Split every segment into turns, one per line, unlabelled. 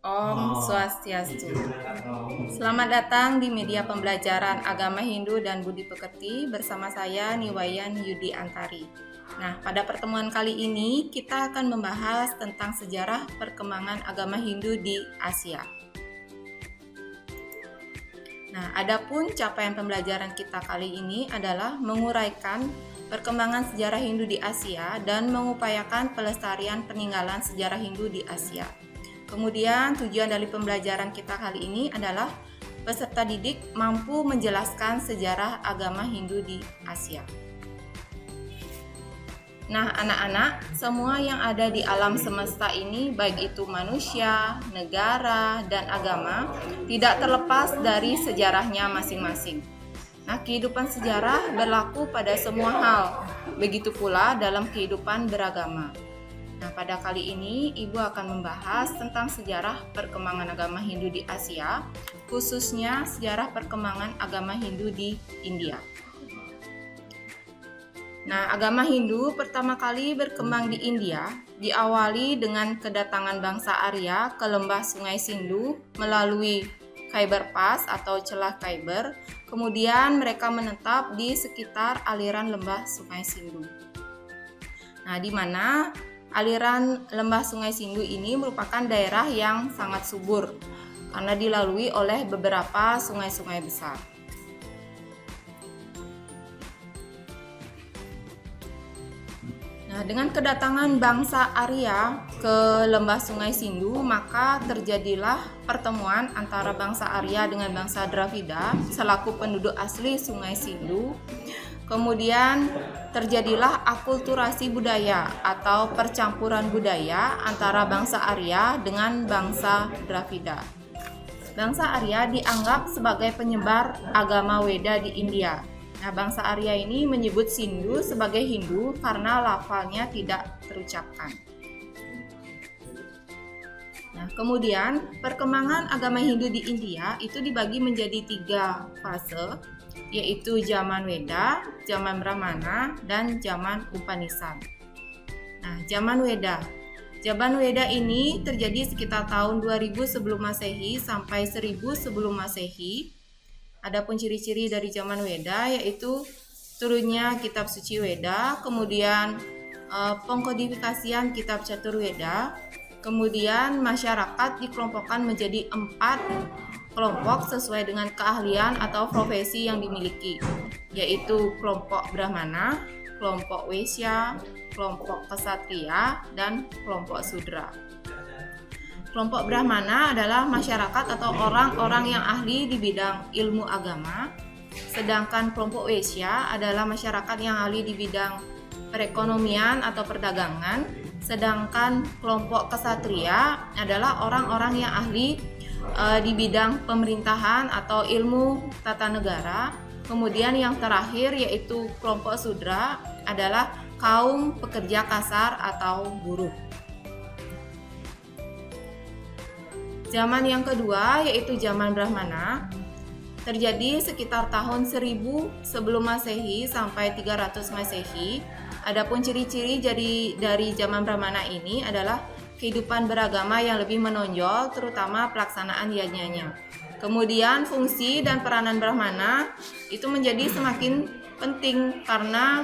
Om Swastiastu. Selamat datang di media pembelajaran agama Hindu dan Budi Pekerti bersama saya Niwayan Yudi Antari. Nah, pada pertemuan kali ini kita akan membahas tentang sejarah perkembangan agama Hindu di Asia. Nah, adapun capaian pembelajaran kita kali ini adalah menguraikan perkembangan sejarah Hindu di Asia dan mengupayakan pelestarian peninggalan sejarah Hindu di Asia. Kemudian tujuan dari pembelajaran kita kali ini adalah peserta didik mampu menjelaskan sejarah agama Hindu di Asia. Nah, anak-anak, semua yang ada di alam semesta ini, baik itu manusia, negara, dan agama, tidak terlepas dari sejarahnya masing-masing. Nah, kehidupan sejarah berlaku pada semua hal, begitu pula dalam kehidupan beragama. Nah, pada kali ini Ibu akan membahas tentang sejarah perkembangan agama Hindu di Asia, khususnya sejarah perkembangan agama Hindu di India. Nah, agama Hindu pertama kali berkembang di India, diawali dengan kedatangan bangsa Arya ke lembah Sungai Sindhu melalui Khyber Pass atau celah Khyber. Kemudian mereka menetap di sekitar aliran lembah Sungai Sindhu. Nah, di mana aliran lembah Sungai Sindhu ini merupakan daerah yang sangat subur karena dilalui oleh beberapa sungai-sungai besar. Nah, dengan kedatangan bangsa Arya ke lembah Sungai Sindhu, maka terjadilah pertemuan antara bangsa Arya dengan bangsa Dravida selaku penduduk asli Sungai Sindhu. Kemudian terjadilah akulturasi budaya atau percampuran budaya antara bangsa Arya dengan bangsa Dravida. Bangsa Arya dianggap sebagai penyebar agama Weda di India. Nah, bangsa Arya ini menyebut Sindhu sebagai Hindu karena lafalnya tidak terucapkan. Nah, kemudian perkembangan agama Hindu di India itu dibagi menjadi 3 fase, yaitu zaman Weda, zaman Brahmana, dan zaman Upanishad. Nah, zaman Weda. Zaman Weda ini terjadi sekitar tahun 2000 sebelum Masehi sampai 1000 sebelum Masehi. Adapun ciri-ciri dari zaman Weda yaitu turunnya kitab suci Weda, kemudian pengkodifikasian kitab Catur Weda, kemudian masyarakat dikelompokkan menjadi 4 kelompok sesuai dengan keahlian atau profesi yang dimiliki, yaitu kelompok Brahmana, kelompok Waisya, kelompok Ksatria, dan kelompok Sudra. Kelompok Brahmana adalah masyarakat atau orang-orang yang ahli di bidang ilmu agama, sedangkan kelompok Waisya adalah masyarakat yang ahli di bidang perekonomian atau perdagangan, sedangkan kelompok Ksatria adalah orang-orang yang ahli di bidang pemerintahan atau ilmu tata negara. Kemudian yang terakhir yaitu kelompok Sudra adalah kaum pekerja kasar atau buruh. Zaman yang kedua yaitu zaman Brahmana terjadi sekitar tahun 1000 sebelum Masehi sampai 300 Masehi. Adapun ciri-ciri dari zaman Brahmana ini adalah kehidupan beragama yang lebih menonjol, terutama pelaksanaan yajnanya. Kemudian fungsi dan peranan Brahmana itu menjadi semakin penting karena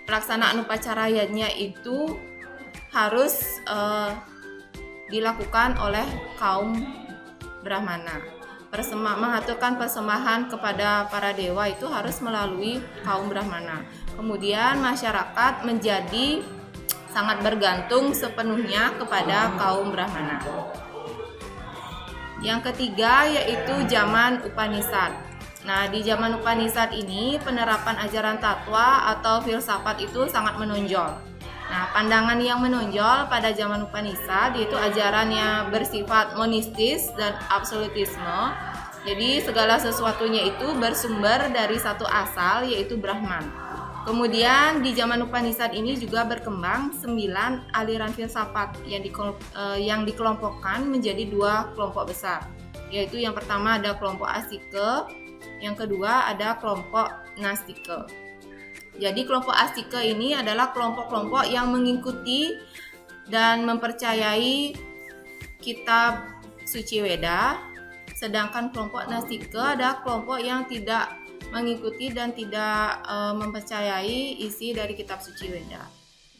pelaksanaan upacara yajna itu harus dilakukan oleh kaum Brahmana. Mengaturkan persembahan kepada para dewa itu harus melalui kaum Brahmana. Kemudian masyarakat menjadi sangat bergantung sepenuhnya kepada kaum Brahmana. Yang ketiga yaitu zaman Upanishad. Nah, di zaman Upanishad ini penerapan ajaran tatwa atau filsafat itu sangat menonjol. Nah, pandangan yang menonjol pada zaman Upanishad yaitu ajarannya bersifat monistis dan absolutisme. Jadi segala sesuatunya itu bersumber dari satu asal yaitu Brahman. Kemudian di zaman Upanishad ini juga berkembang 9 aliran filsafat yang dikelompokkan menjadi 2 kelompok besar. Yaitu yang pertama ada kelompok Astike, yang kedua ada kelompok Nastike. Jadi kelompok Astike ini adalah kelompok-kelompok yang mengikuti dan mempercayai kitab suci Weda, sedangkan kelompok Nastika ada kelompok yang tidak mengikuti dan tidak mempercayai isi dari kitab suci Weda.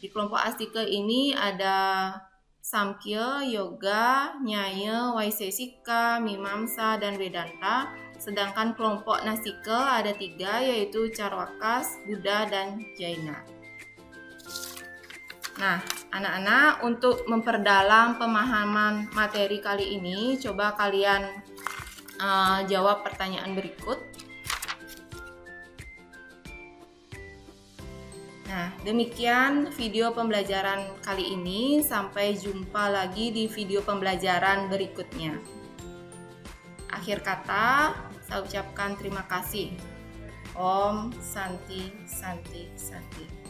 Di kelompok Astika ini ada Samkhya, Yoga, Nyaya, Vaisesika, Mimamsa, dan Vedanta. Sedangkan kelompok Nastika ada 3, yaitu Charvakas, Buddha, dan Jaina. Nah, anak-anak, untuk memperdalam pemahaman materi kali ini, coba kalian jawab pertanyaan berikut. Nah, demikian video pembelajaran kali ini. Sampai jumpa lagi di video pembelajaran berikutnya. Akhir kata, saya ucapkan terima kasih. Om Santi Santi Santi.